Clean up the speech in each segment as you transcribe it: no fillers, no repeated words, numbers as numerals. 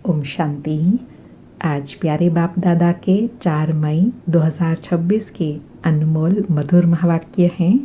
ओम शांति। आज प्यारे बाप दादा के 4 मई 2026 के अनमोल मधुर महावाक्य हैं।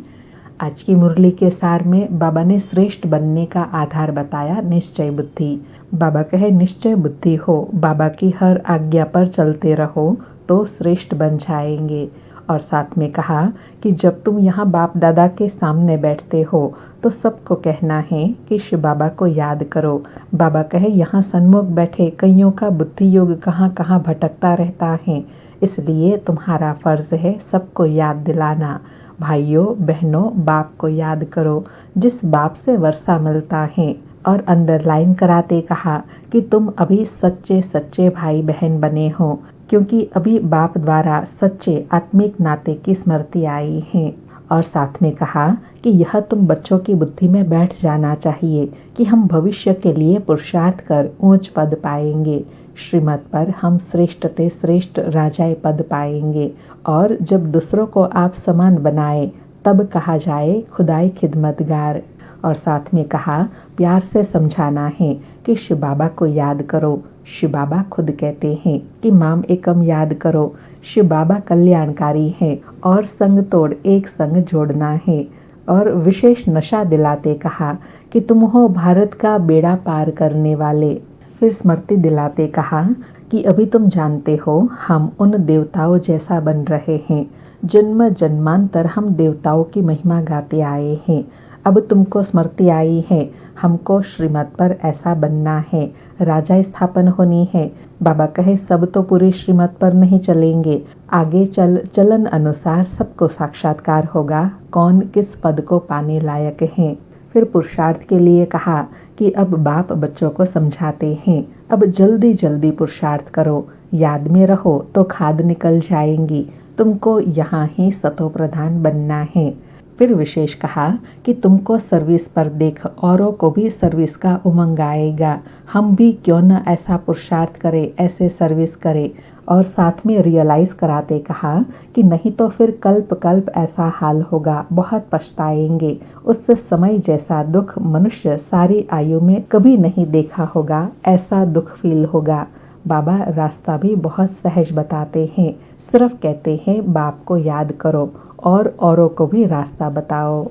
आज की मुरली के सार में बाबा ने श्रेष्ठ बनने का आधार बताया, निश्चय बुद्धि। बाबा कहे निश्चय बुद्धि हो, बाबा की हर आज्ञा पर चलते रहो तो श्रेष्ठ बन जाएंगे। और साथ में कहा कि जब तुम यहाँ बाप दादा के सामने बैठते हो तो सबको कहना है कि शिव बाबा को याद करो। बाबा कहे यहाँ सन्मुख बैठे कईयों का बुद्धि योग कहाँ कहाँ भटकता रहता है, इसलिए तुम्हारा फर्ज है सबको याद दिलाना। भाइयों बहनों, बाप को याद करो जिस बाप से वर्षा मिलता है। और अंडरलाइन कराते कहा कि तुम अभी सच्चे सच्चे भाई बहन बने हो, क्योंकि अभी बाप द्वारा सच्चे आत्मिक नाते की स्मृति आई है। और साथ में कहा कि यह तुम बच्चों की बुद्धि में बैठ जाना चाहिए कि हम भविष्य के लिए पुरुषार्थ कर ऊंच पद पाएंगे। श्रीमत पर हम श्रेष्ठ ते श्रेष्ठ राजाए पद पाएंगे। और जब दूसरों को आप समान बनाए तब कहा जाए खुदाई खिदमतगार। और साथ में कहा प्यार से समझाना है कि शिव बाबा को याद करो। शिव बाबा खुद कहते हैं कि माम एकम याद करो। शिव बाबा कल्याणकारी है और संग तोड़ एक संग जोड़ना है। और विशेष नशा दिलाते कहा कि तुम हो भारत का बेड़ा पार करने वाले। फिर स्मृति दिलाते कहा कि अभी तुम जानते हो हम उन देवताओं जैसा बन रहे हैं। जन्म जन्मांतर हम देवताओं की महिमा गाते आए हैं। अब तुमको स्मृति आई है, हमको श्रीमत पर ऐसा बनना है, राजा स्थापन होनी है। बाबा कहे सब तो पूरी श्रीमत पर नहीं चलेंगे, आगे चलन अनुसार सबको साक्षात्कार होगा कौन किस पद को पाने लायक है। फिर पुरुषार्थ के लिए कहा कि अब बाप बच्चों को समझाते हैं, अब जल्दी जल्दी पुरुषार्थ करो, याद में रहो तो खाद निकल जाएंगी, तुमको यहाँ ही सतो प्रधान बनना है। फिर विशेष कहा कि तुमको सर्विस पर देख औरों को भी सर्विस का उमंग आएगा, हम भी क्यों न ऐसा पुरुषार्थ करें, ऐसे सर्विस करें। और साथ में रियलाइज़ कराते कहा कि नहीं तो फिर कल्प कल्प ऐसा हाल होगा, बहुत पछताएंगे। उस समय जैसा दुख मनुष्य सारी आयु में कभी नहीं देखा होगा, ऐसा दुख फील होगा। बाबा रास्ता भी बहुत सहज बताते हैं, सिर्फ कहते हैं बाप को याद करो और औरों को भी रास्ता बताओ।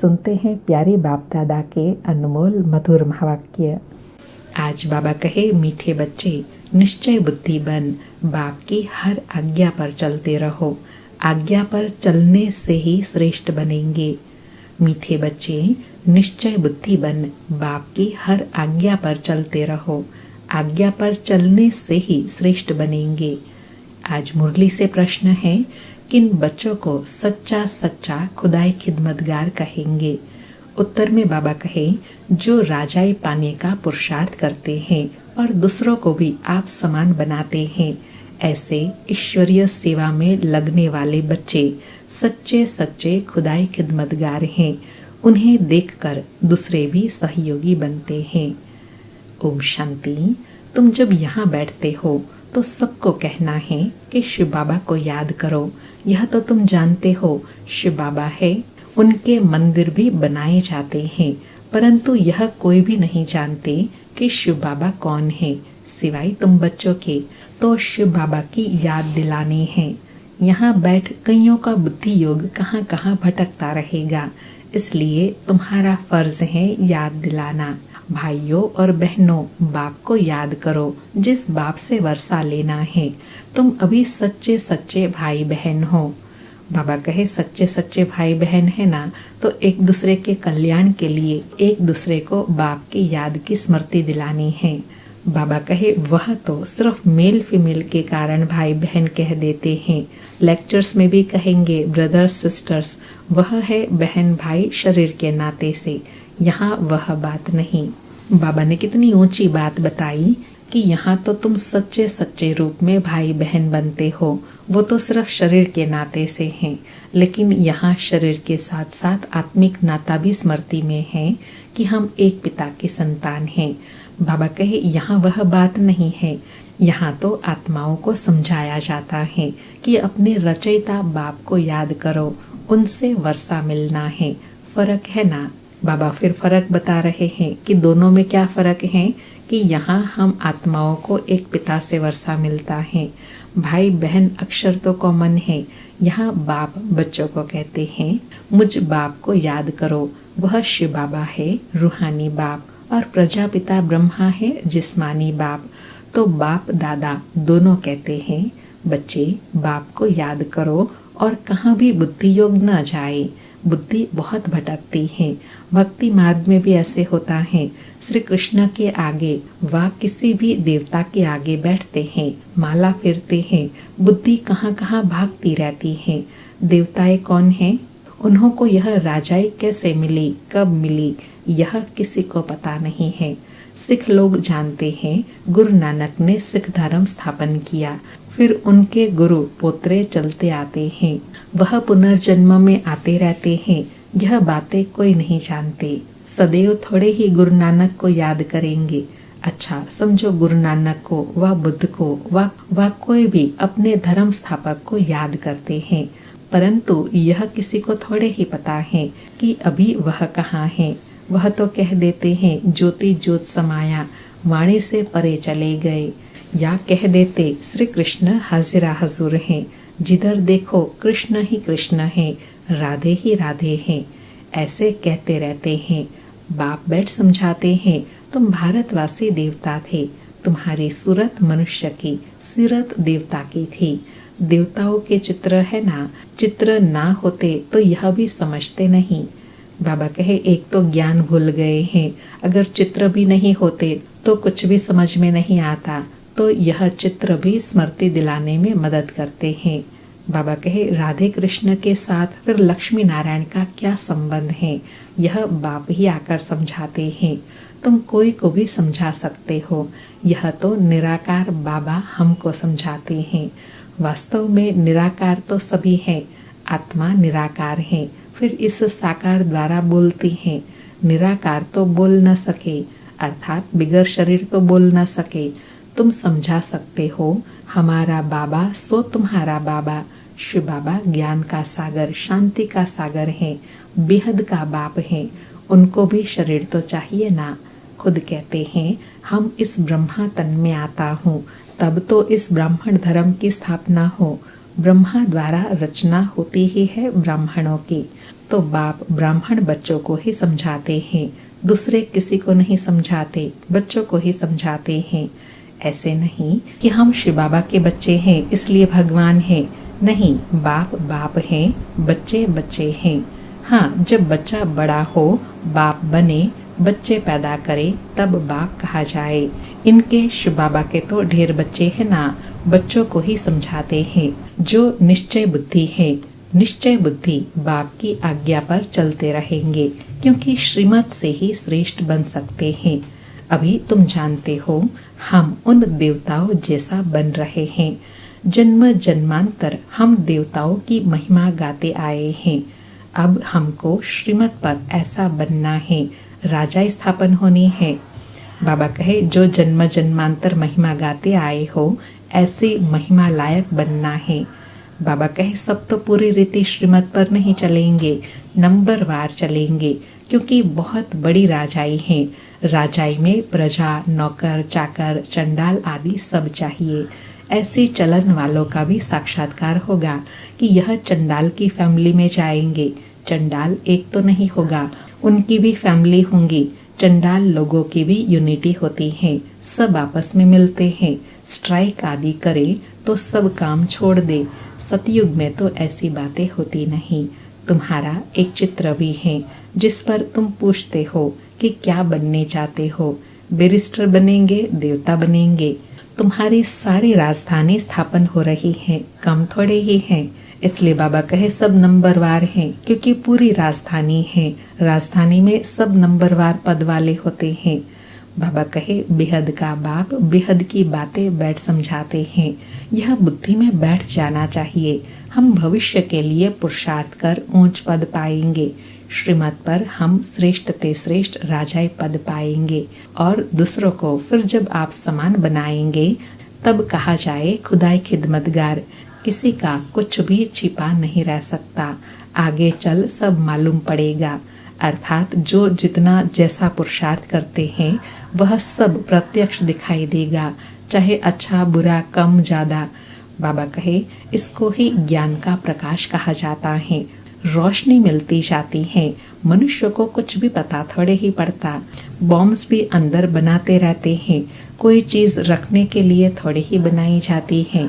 सुनते हैं प्यारे बाप दादा के अनमोल मधुर महावाक्य। आज बाबा कहे मीठे बच्चे निश्चय बुद्धि बन, बाप की हर आज्ञा पर चलते रहो, आज्ञा पर चलने से ही श्रेष्ठ बनेंगे। मीठे बच्चे निश्चय बुद्धि बन, बाप की हर आज्ञा पर चलते रहो, आज्ञा पर चलने से ही श्रेष्ठ बनेंगे। आज मुरली से प्रश्न है, किन बच्चों को सच्चा सच्चा खुदाई खिदमतगार कहेंगे? उत्तर में बाबा कहे जो राजाई पाने का पुरुषार्थ करते हैं और दूसरों को भी आप समान बनाते हैं, ऐसे ईश्वरीय सेवा में लगने वाले बच्चे सच्चे सच्चे खुदाई खिदमतगार हैं। उन्हें देखकर दूसरे भी सहयोगी बनते हैं। ओम शांति। तुम जब यहाँ बैठते हो तो सबको कहना है कि शिव बाबा को याद करो। यह तो तुम जानते हो शिव बाबा है, उनके मंदिर भी बनाए जाते हैं, परंतु यह कोई भी नहीं जानते कि शिव बाबा कौन है सिवाय तुम बच्चों के। तो शिव बाबा की याद दिलानी है। यहाँ बैठ कईयों का बुद्धि योग कहाँ कहाँ भटकता रहेगा, इसलिए तुम्हारा फर्ज है याद दिलाना। भाइयों और बहनों, बाप को याद करो जिस बाप से वर्षा लेना है। तुम अभी सच्चे सच्चे भाई बहन हो। बाबा कहे सच्चे सच्चे भाई बहन है ना, तो एक दूसरे के कल्याण के लिए एक दूसरे को बाप की याद की स्मृति दिलानी है। बाबा कहे वह तो सिर्फ मेल फीमेल के कारण भाई बहन कह देते हैं, लेक्चर्स में भी कहेंगे ब्रदर्स सिस्टर्स, वह है बहन भाई शरीर के नाते से। यहाँ वह बात नहीं। बाबा ने कितनी ऊंची बात बताई कि यहाँ तो तुम सच्चे सच्चे रूप में भाई बहन बनते हो, वो तो सिर्फ शरीर के नाते से हैं, लेकिन यहाँ शरीर के साथ साथ आत्मिक नाता भी स्मृति में है कि हम एक पिता की संतान हैं। बाबा कहे यहाँ वह बात नहीं है। यहाँ तो आत्माओं को समझाया जाता है कि अपने रचयिता बाप को याद करो, उनसे वर्षा मिलना है। फर्क है ना। बाबा फिर फर्क बता रहे हैं कि दोनों में क्या फर्क है कि यहाँ हम आत्माओं को एक पिता से वर्षा मिलता है। भाई बहन अक्षर तो कॉमन है। यहाँ बाप बच्चों को कहते हैं, मुझ बाप को याद करो, वह शिव बाबा है, रूहानी बाप, और प्रजापिता ब्रह्मा है, जिस्मानी बाप। तो बाप दादा दोनों कहते हैं, बच्चे बाप को याद करो और कहाँ भी बुद्धि योग न जाए। बुद्धि बहुत भटकती है। भक्ति मार्ग में भी ऐसे होता है। श्री कृष्ण के आगे व किसी भी देवता के आगे बैठते हैं, माला फिरते हैं, बुद्धि कहाँ कहाँ भागती रहती है। देवताएं कौन हैं? उन्हों को यह राजाई कैसे मिली, कब मिली, यह किसी को पता नहीं है। सिख लोग जानते हैं, गुरु नानक ने सिख धर्म स्थापन किया, फिर उनके गुरु पोतरे चलते आते हैं, वह पुनर्जन्म में आते रहते हैं। यह बातें कोई नहीं जानते। सदैव थोड़े ही गुरु नानक को याद करेंगे। अच्छा समझो, गुरु नानक को व बुद्ध को व कोई भी अपने धर्म स्थापक को याद करते हैं, परंतु यह किसी को थोड़े ही पता है कि अभी वह कहाँ है। वह तो कह देते हैं, ज्योति ज्योत समाया, वाणी से परे चले गए, या कह देते श्री कृष्ण हाजिरा हजूर हैं, जिधर देखो कृष्ण ही कृष्ण है, राधे ही राधे हैं। ऐसे कहते रहते हैं। बाप बैठ समझाते हैं, तुम भारतवासी देवता थे, तुम्हारी सूरत मनुष्य की, सीरत देवता की थी। देवताओं के चित्र है ना, चित्र ना होते तो यह भी समझते नहीं। बाबा कहे, एक तो ज्ञान भूल गए हैं, अगर चित्र भी नहीं होते तो कुछ भी समझ में नहीं आता, तो यह चित्र भी स्मृति दिलाने में मदद करते हैं। बाबा कहे, राधे कृष्ण के साथ फिर लक्ष्मी नारायण का क्या संबंध है, यह बाप ही आकर समझाते हैं। तुम कोई को भी समझा सकते हो, यह तो निराकार बाबा हमको समझाते हैं। वास्तव में निराकार तो सभी है, आत्मा निराकार है, फिर इस साकार द्वारा बोलती है। निराकार तो बोल न सके, अर्थात बिगर शरीर तो बोल न सके। तुम समझा सकते हो, हमारा बाबा सो तुम्हारा बाबा। शिव बाबा ज्ञान का सागर, शांति का सागर है, बेहद का बाप है। उनको भी शरीर तो चाहिए ना। खुद कहते हैं, हम इस ब्रह्मा तन में आता हूँ, तब तो इस ब्राह्मण धर्म की स्थापना हो। ब्रह्मा द्वारा रचना होती ही है ब्राह्मणों की, तो बाप ब्राह्मण बच्चों को ही समझाते हैं, दूसरे किसी को नहीं समझाते, बच्चों को ही समझाते हैं। ऐसे नहीं कि हम शिव बाबा के बच्चे हैं इसलिए भगवान है, नहीं, बाप बाप हैं, बच्चे बच्चे हैं। हाँ, जब बच्चा बड़ा हो, बाप बने, बच्चे पैदा करे, तब बाप कहा जाए। इनके शिव बाबा के तो ढेर बच्चे हैं ना, बच्चों को ही समझाते हैं। जो निश्चय बुद्धि है, निश्चय बुद्धि बाप की आज्ञा पर चलते रहेंगे, क्योंकि श्रीमत से ही श्रेष्ठ बन सकते हैं। अभी तुम जानते हो, हम उन देवताओं जैसा बन रहे हैं। जन्म जन्मांतर हम देवताओं की महिमा गाते आए हैं। अब हमको श्रीमत पर ऐसा बनना है, राजा स्थापन होनी है। बाबा कहे, जो जन्म जन्मांतर महिमा गाते आए हो, ऐसी महिमा लायक बनना है। बाबा कहे, सब तो पूरी रीति श्रीमत पर नहीं चलेंगे, नंबर वार चलेंगे, क्योंकि बहुत बड़ी राजाई है। राजाई में प्रजा, नौकर, चाकर, चंडाल आदि सब चाहिए। ऐसे चलन वालों का भी साक्षात्कार होगा कि यह चंडाल की फैमिली में जाएंगे। चंडाल एक तो नहीं होगा, उनकी भी फैमिली होंगी। चंडाल लोगों की भी यूनिटी होती है, सब आपस में मिलते हैं। स्ट्राइक आदि करे तो सब काम छोड़ दे। सतयुग में तो ऐसी बातें होती नहीं। तुम्हारा एक चित्र भी है, जिस पर तुम पूछते हो कि क्या बनने चाहते हो। बैरिस्टर बनेंगे, देवता बनेंगे। तुम्हारी सारी राजधानी स्थापन हो रही है, कम थोड़े ही हैं। इसलिए बाबा कहे, सब नंबरवार हैं, क्योंकि पूरी राजधानी है। राजधानी में सब नंबरवार पद वाले होते हैं। बाबा कहे, बेहद का बाप बेहद की बातें बैठ समझाते हैं। यह बुद्धि में बैठ जाना चाहिए। हम भविष्य के लिए पुरुषार्थ कर ऊंच पद पाएंगे। श्रीमत पर हम श्रेष्ठ ते श्रेष्ठ राजाई पद पाएंगे, और दूसरों को फिर जब आप समान बनाएंगे, तब कहा जाए खुदाई खिदमतगार। किसी का कुछ भी छिपा नहीं रह सकता। आगे चल सब मालूम पड़ेगा। अर्थात जो जितना जैसा पुरुषार्थ करते हैं, वह सब प्रत्यक्ष दिखाई देगा, चाहे अच्छा बुरा कम ज्यादा। बाबा कहे इसको ही ज्ञान का प्रकाश कहा जाता है। रोशनी मिलती जाती है, मनुष्य को कुछ भी पता थोड़े ही पड़ता। बॉम्ब्स भी अंदर बनाते रहते हैं, कोई चीज रखने के लिए थोड़ी ही बनाई जाती है।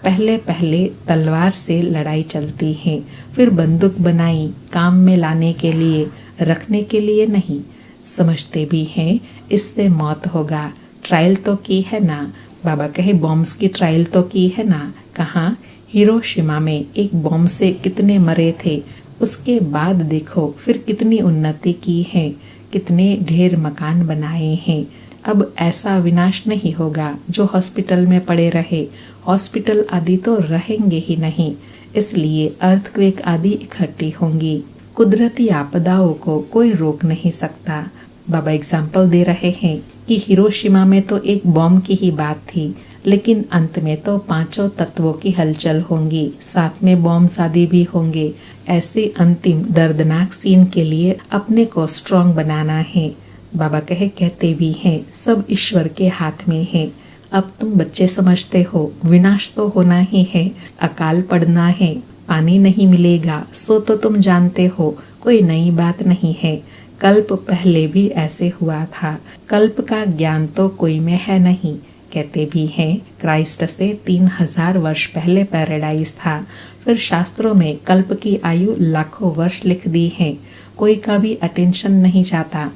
पहले पहले तलवार से लड़ाई चलती है, फिर बंदूक बनाई काम में लाने के लिए, रखने के लिए नहीं। समझते भी हैं इससे मौत होगा, ट्रायल तो की है ना। बाबा कहे बॉम्ब्स की ट्रायल तो की है ना। कहाँ? हिरोशिमा में एक बॉम्ब से कितने मरे थे, उसके बाद देखो फिर कितनी उन्नति की है, कितने ढेर मकान बनाए हैं। अब ऐसा विनाश नहीं होगा जो हॉस्पिटल में पड़े रहे। हॉस्पिटल आदि तो रहेंगे ही नहीं, इसलिए अर्थक्वेक आदि इकट्ठी होंगी। कुदरती आपदाओं को कोई रोक नहीं सकता। बाबा एग्जाम्पल दे रहे हैं कि हिरोशिमा में तो एक बॉम्ब की ही बात थी, लेकिन अंत में तो पांचों तत्वों की हलचल होंगी, साथ में बॉम्ब आदि भी होंगे। ऐसे अंतिम दर्दनाक सीन के लिए अपने को स्ट्रॉन्ग बनाना है। बाबा कहते भी हैं सब ईश्वर के हाथ में है। अब तुम बच्चे समझते हो विनाश तो होना ही है, अकाल पड़ना है, पानी नहीं मिलेगा, सो तो तुम जानते हो, कोई नई बात नहीं है। कल्प पहले भी ऐसे हुआ था, कल्प का ज्ञान तो कोई में है नहीं। कहते भी हैं क्राइस्ट से 3000 वर्ष पहले पैराडाइज था। फिर शास्त्रों में कल्प की आयु लाखों वर्ष लिख दी है, कोई का भी अटेंशन नहीं जाता।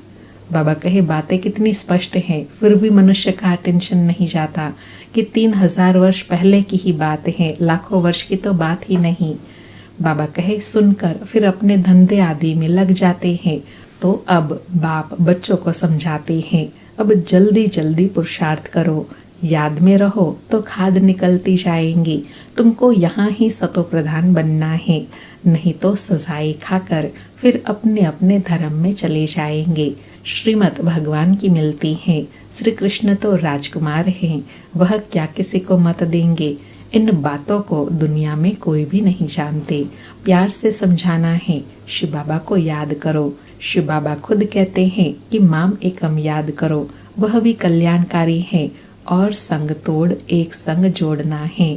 बाबा कहे बातें कितनी स्पष्ट हैं, फिर भी मनुष्य का अटेंशन नहीं जाता कि 3000 वर्ष पहले की ही बात है, लाखों वर्ष की तो बात ही नहीं। बाबा कहे सुनकर फिर अपने धंधे आदि में लग जाते हैं। तो अब बाप बच्चों को समझाते हैं, अब जल्दी जल्दी पुरुषार्थ करो, याद में रहो तो खाद निकलती जाएंगी। तुमको यहाँ ही सतो प्रधान बनना है, नहीं तो सजाएं खाकर फिर अपने अपने धर्म में चले जाएंगे। श्रीमत भगवान की मिलती है, श्री कृष्ण तो राजकुमार हैं, वह क्या किसी को मत देंगे। इन बातों को दुनिया में कोई भी नहीं जानते। प्यार से समझाना है, शिव बाबा को याद करो। शिव बाबा खुद कहते हैं कि माम एकम याद करो, वह भी कल्याणकारी है। और संग तोड़ एक संग जोड़ना है।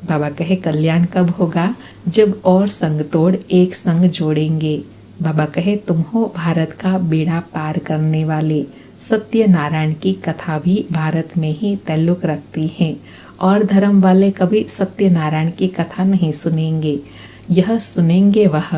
बाबा कहे कल्याण कब होगा? जब और संग तोड़ एक संग जोड़ेंगे। बाबा कहे तुम हो भारत का बेड़ा पार करने वाले। सत्यनारायण की कथा भी भारत में ही ताल्लुक रखती है, और धर्म वाले कभी सत्यनारायण की कथा नहीं सुनेंगे। यह सुनेंगे वह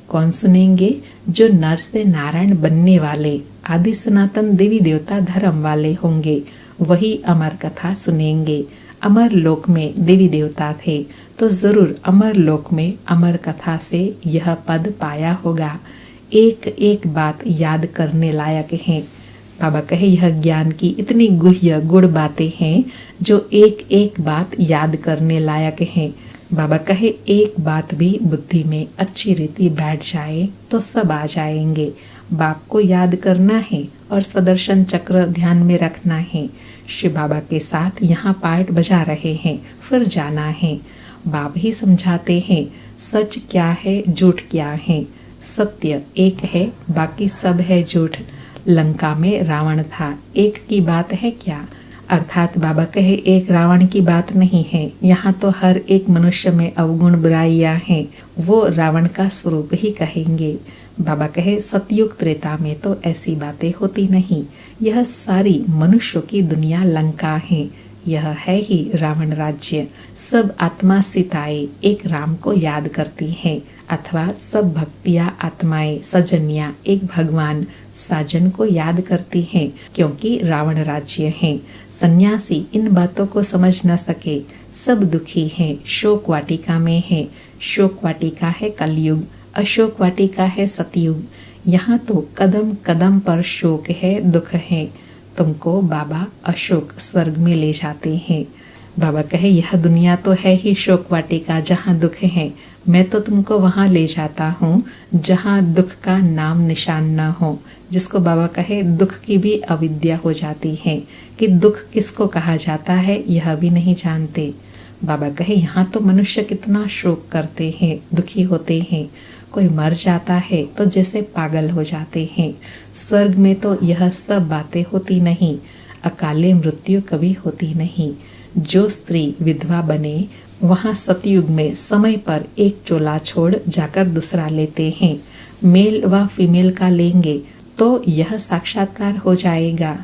कौन सुनेंगे? जो नर से नारायण बनने वाले आदि सनातन देवी देवता धर्म वाले होंगे, वही अमर कथा सुनेंगे। अमर लोक में देवी देवता थे तो जरूर अमर लोक में अमर कथा से यह पद पाया होगा। एक एक बात याद करने लायक है। बाबा कहे यह ज्ञान की इतनी गुह्य गुड़ बातें हैं जो एक एक बात याद करने लायक है। बाबा कहे एक बात भी बुद्धि में अच्छी रीति बैठ जाए तो सब आ जाएंगे। बाप को याद करना है और स्वदर्शन चक्र ध्यान में रखना है। शिव बाबा के साथ यहाँ पार्ट बजा रहे हैं, फिर जाना है। बाप ही समझाते हैं सच क्या है झूठ क्या है। सत्य एक है, बाकी सब है झूठ। लंका में रावण था, एक की बात है क्या? अर्थात बाबा कहे एक रावण की बात नहीं है, यहाँ तो हर एक मनुष्य में अवगुण बुराइयां हैं, वो रावण का स्वरूप ही कहेंगे। बाबा कहे सतयुग त्रेता में तो ऐसी बातें होती नहीं, यह सारी मनुष्यों की दुनिया लंका है, यह है ही रावण राज्य। सब आत्मा सीताएं एक राम को याद करती हैं, अथवा सब भक्तियाँ आत्माएं सजनिया एक भगवान साजन को याद करती हैं, क्योंकि रावण राज्य है। सन्यासी इन बातों को समझ न सके, सब दुखी हैं, शोक वाटिका में है। शोक वाटिका है कलयुग, अशोक वाटिका है सतयुग। यहाँ तो कदम कदम पर शोक है, दुख है। तुमको बाबा अशोक स्वर्ग में ले जाते हैं। बाबा कहे यह दुनिया तो है ही शोक वाटिका जहाँ दुख है, मैं तो तुमको वहाँ ले जाता हूँ जहाँ दुख का नाम निशान न हो। जिसको बाबा कहे दुख की भी अविद्या हो जाती है कि दुख किसको कहा जाता है यह भी नहीं जानते। बाबा कहे यहाँ तो मनुष्य कितना शोक करते हैं, दुखी होते हैं। कोई मर जाता है तो जैसे पागल हो जाते हैं। स्वर्ग में तो यह सब बातें होती नहीं, अकाले मृत्यु कभी होती नहीं। जो स्त्री विधवा बने वहाँ सतयुग में समय पर एक चोला छोड़ जाकर दूसरा लेते हैं। मेल व फीमेल का लेंगे तो यह साक्षात्कार हो जाएगा।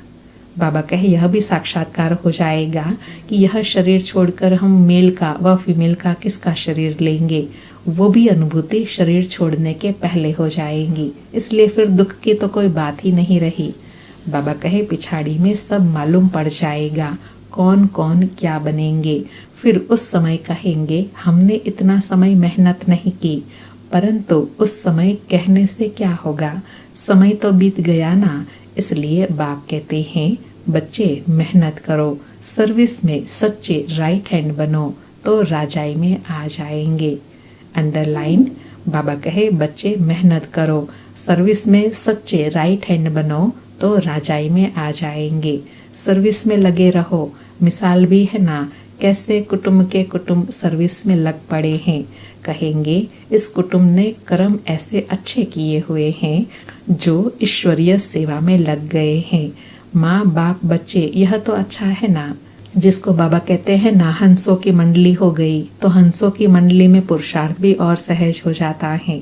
बाबा कहे यह भी साक्षात्कार हो जाएगा कि यह शरीर छोड़कर हम मेल का व फीमेल का किसका शरीर लेंगे, वो भी अनुभूति शरीर छोड़ने के पहले हो जाएंगी। इसलिए फिर दुख की तो कोई बात ही नहीं रही। बाबा कहे पिछाड़ी में सब मालूम पड़ जाएगा कौन कौन क्या बनेंगे। फिर उस समय कहेंगे हमने इतना समय मेहनत नहीं की, परंतु उस समय कहने से क्या होगा, समय तो बीत गया ना। इसलिए बाप कहते हैं बच्चे मेहनत करो, सर्विस में सच्चे राइट हैंड बनो तो राजाई में आ जाएंगे। अंडरलाइन, बाबा कहे बच्चे मेहनत करो, सर्विस में सच्चे राइट हैंड बनो तो राजाई में आ जाएंगे। सर्विस में लगे रहो। मिसाल भी है ना, कैसे कुटुंब के कुटुंब सर्विस में लग पड़े हैं। कहेंगे इस कुटुंब ने कर्म ऐसे अच्छे किए हुए हैं जो ईश्वरीय सेवा में लग गए हैं। माँ बाप बच्चे यह तो अच्छा है ना। जिसको बाबा कहते हैं ना हंसों की मंडली हो गई, तो हंसों की मंडली में पुरुषार्थ भी और सहज हो जाता है।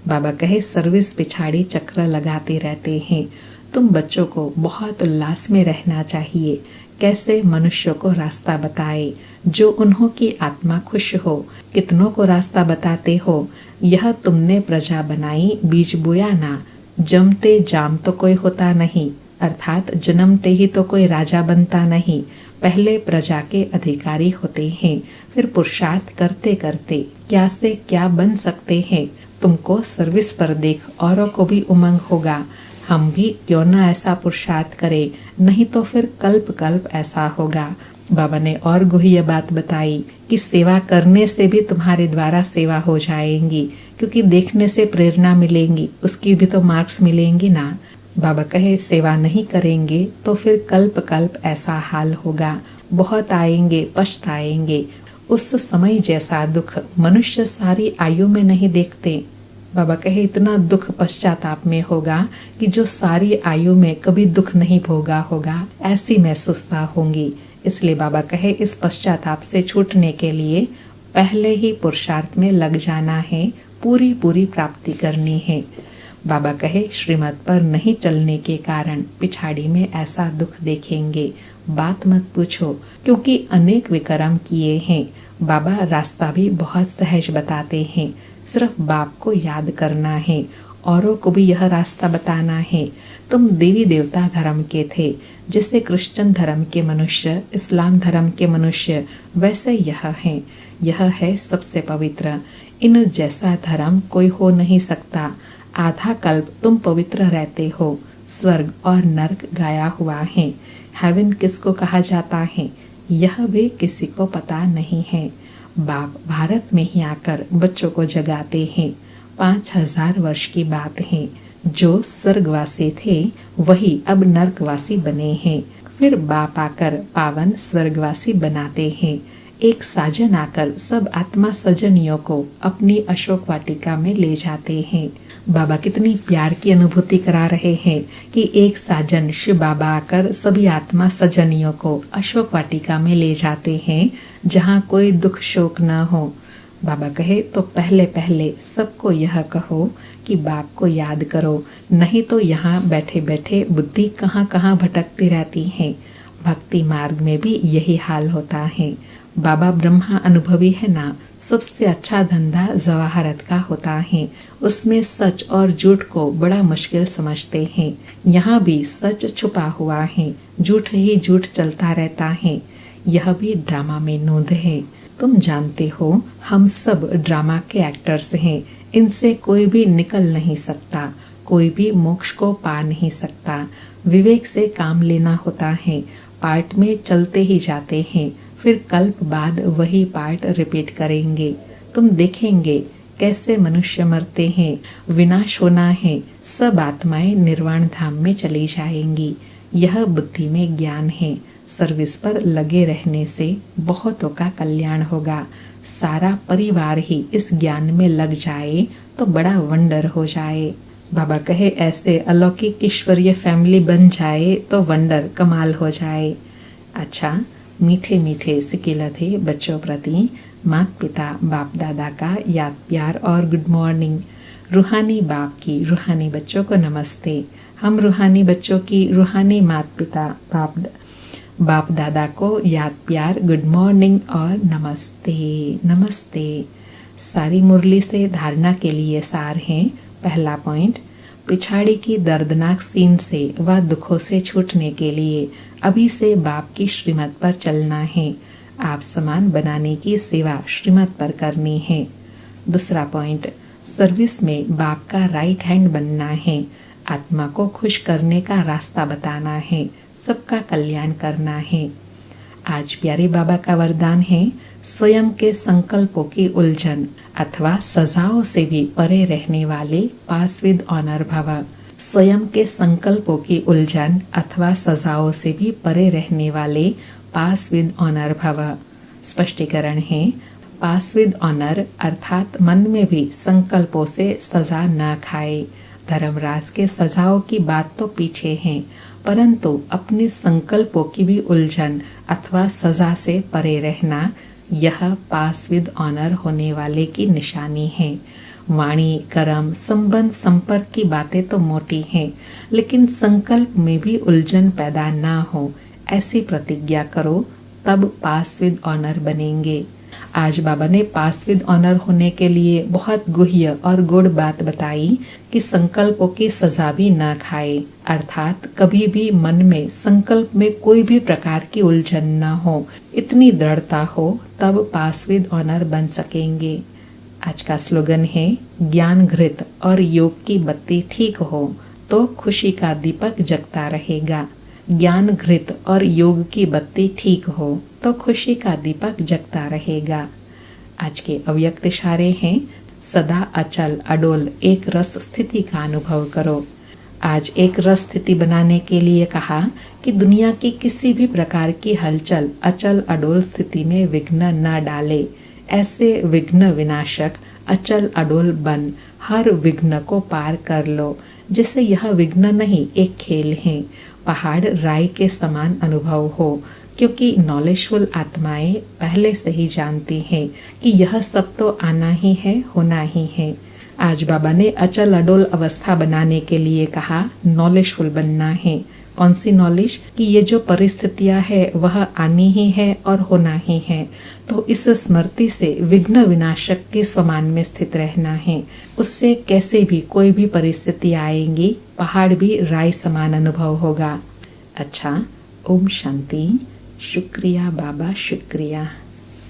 बाबा कहे सर्विस पिछाड़ी चक्र लगाते रहते हैं। तुम बच्चों को बहुत उल्लास में रहना चाहिए। कैसे मनुष्यों को रास्ता बताए जो उन्हों की आत्मा खुश हो। कितनों को रास्ता बताते हो। यह तुमने प्रजा बनाई, बीज बोया ना। जमते जाम तो कोई होता नहीं, अर्थात जन्मते ही तो कोई राजा बनता नहीं। पहले प्रजा के अधिकारी होते हैं, फिर पुरुषार्थ करते करते क्या से क्या बन सकते हैं। तुमको सर्विस पर देख औरों को भी उमंग होगा, हम भी क्यों न ऐसा पुरुषार्थ करें, नहीं तो फिर कल्प कल्प ऐसा होगा। बाबा ने और गुह्य बात बताई कि सेवा करने से भी तुम्हारे द्वारा सेवा हो जाएंगी, क्योंकि देखने से प्रेरणा मिलेंगी, उसकी भी तो मार्क्स मिलेंगी ना। बाबा कहे सेवा नहीं करेंगे तो फिर कल्प कल्प ऐसा हाल होगा, बहुत आएंगे, पछताएंगे। उस समय जैसा दुख मनुष्य सारी आयु में नहीं देखते। बाबा कहे इतना दुख पश्चाताप में होगा कि जो सारी आयु में कभी दुख नहीं भोगा होगा, ऐसी महसूसता होंगी। इसलिए बाबा कहे इस पश्चाताप से छूटने के लिए पहले ही पुरुषार्थ में लग जाना है, पूरी पूरी प्राप्ति करनी है। बाबा कहे श्रीमत पर नहीं चलने के कारण पिछाड़ी में ऐसा दुख देखेंगे। बात मत पूछो, क्योंकि अनेक विक्रम किए हैं। बाबा रास्ता भी बहुत सहज बताते हैं, सिर्फ बाप को याद करना है, औरों को भी यह रास्ता बताना है। तुम देवी देवता धर्म के थे, जैसे क्रिश्चियन धर्म के मनुष्य, इस्लाम धर्म के मनुष्य, वैसे यह है। यह है सबसे पवित्र। इन जैसा धर्म कोई हो नहीं सकता। आधा कल्प तुम पवित्र रहते हो। स्वर्ग और नर्क गाया हुआ है। हेवन किसको कहा जाता है यह भी किसी को पता नहीं है। बाप भारत में ही आकर बच्चों को जगाते हैं। 5000 वर्ष की बात है। जो स्वर्गवासी थे वही अब नर्कवासी बने हैं। फिर बाप आकर पावन स्वर्गवासी बनाते हैं। एक साजन आकर सब आत्मा सजनियों को अपनी अशोक वाटिका में ले जाते हैं। बाबा कितनी प्यार की अनुभूति करा रहे हैं कि एक साजन शिव बाबा आकर सभी आत्मा सजनियों को अशोक वाटिका में ले जाते हैं, जहाँ कोई दुख शोक न हो। बाबा कहे तो पहले पहले सबको यह कहो कि बाप को याद करो, नहीं तो यहाँ बैठे बैठे बुद्धि कहाँ कहाँ भटकती रहती है। भक्ति मार्ग में भी यही हाल होता है। बाबा ब्रह्मा अनुभवी है ना। सबसे अच्छा धंधा जवाहरत का होता है। उसमें सच और झूठ को बड़ा मुश्किल समझते हैं। यहाँ भी सच छुपा हुआ है, झूठ ही झूठ चलता रहता है। यह भी ड्रामा में नोंद है। तुम जानते हो हम सब ड्रामा के एक्टर्स हैं। इनसे कोई भी निकल नहीं सकता, कोई भी मोक्ष को पा नहीं सकता। विवेक से काम लेना होता है। पार्ट में चलते ही जाते हैं, फिर कल्प बाद वही पार्ट रिपीट करेंगे। तुम देखेंगे कैसे मनुष्य मरते हैं, विनाश होना है, सब आत्माएं निर्वाण धाम में चली जाएंगी। यह बुद्धि में ज्ञान है। सर्विस पर लगे रहने से बहुतों का कल्याण होगा। सारा परिवार ही इस ज्ञान में लग जाए तो बड़ा वंडर हो जाए। बाबा कहे ऐसे अलौकिक ईश्वरीय फैमिली बन जाए तो वंडर कमाल हो जाए। अच्छा, मीठे मीठे सिकिलथे बच्चों प्रति माता पिता बाप दादा का याद प्यार और गुड मॉर्निंग। रूहानी बाप की रूहानी बच्चों को नमस्ते। हम रूहानी बच्चों की रूहानी माता पिता बाप दादा को याद प्यार गुड मॉर्निंग और नमस्ते नमस्ते। सारी मुरली से धारणा के लिए सार हैं। पहला पॉइंट, पिछाड़ी की दर्दनाक सीन से व दुखों से छूटने के लिए अभी से बाप की श्रीमत पर चलना है। आप समान बनाने की सेवा श्रीमत पर करनी है। दूसरा पॉइंट, सर्विस में बाप का राइट हैंड बनना है। आत्मा को खुश करने का रास्ता बताना है, सबका कल्याण करना है। आज प्यारे बाबा का वरदान है, स्वयं के संकल्पों की उलझन अथवा सजाओं से भी परे रहने वाले पास विद ऑनर भव। स्वयं के संकल्पों की उलझन अथवा सजाओं से भी परे रहने वाले पास विद ऑनर भव। स्पष्टीकरण है, पास विद ऑनर अर्थात मन में भी संकल्पों से सजा न खाए। धर्मराज के सजाओं की बात तो पीछे है, परंतु अपने संकल्पों की भी उलझन अथवा सजा से परे रहना, यह पास विद ऑनर होने वाले की निशानी है। वाणी कर्म संबंध संपर्क की बातें तो मोटी हैं, लेकिन संकल्प में भी उलझन पैदा ना हो ऐसी प्रतिज्ञा करो, तब पास विद ऑनर बनेंगे। आज बाबा ने पास विद ऑनर होने के लिए बहुत गुह्य और गुड़ बात बताई कि संकल्पों की सजा भी न खाए, अर्थात कभी भी मन में संकल्प में कोई भी प्रकार की उलझन न हो, इतनी दृढ़ता हो, तब पास विद ऑनर बन सकेंगे। आज का स्लोगन है, ज्ञान घृत और योग की बत्ती ठीक हो तो खुशी का दीपक जगता रहेगा। ज्ञान घृत और योग की बत्ती ठीक हो तो खुशी का दीपक जगता रहेगा। आज के अव्यक्त इशारे हैं, सदा अचल अडोल एक रस स्थिति का अनुभव करो। आज एक रस स्थिति बनाने के लिए कहा कि दुनिया की किसी भी प्रकार की हलचल अचल अडोल स्थिति में विघ्न न डाले। ऐसे विघ्न विनाशक अचल अडोल बन हर विघ्न को पार कर लो, जैसे यह विघ्न नहीं एक खेल है। पहाड़ राय के समान अनुभव हो, क्योंकि नॉलेजफुल आत्माएं पहले से ही जानती हैं कि यह सब तो आना ही है, होना ही है। आज बाबा ने अचल अडोल अवस्था बनाने के लिए कहा, नॉलेजफुल बनना है। कौन सी नॉलेज? कि ये जो परिस्थितियां है वह आनी ही है और होना ही है। तो इस स्मृति से विघ्न विनाशक के समान में स्थित रहना है। उससे कैसे भी कोई भी परिस्थिति आएंगी, पहाड़ भी राय समान अनुभव होगा। अच्छा, ओम शांति। शुक्रिया बाबा, शुक्रिया।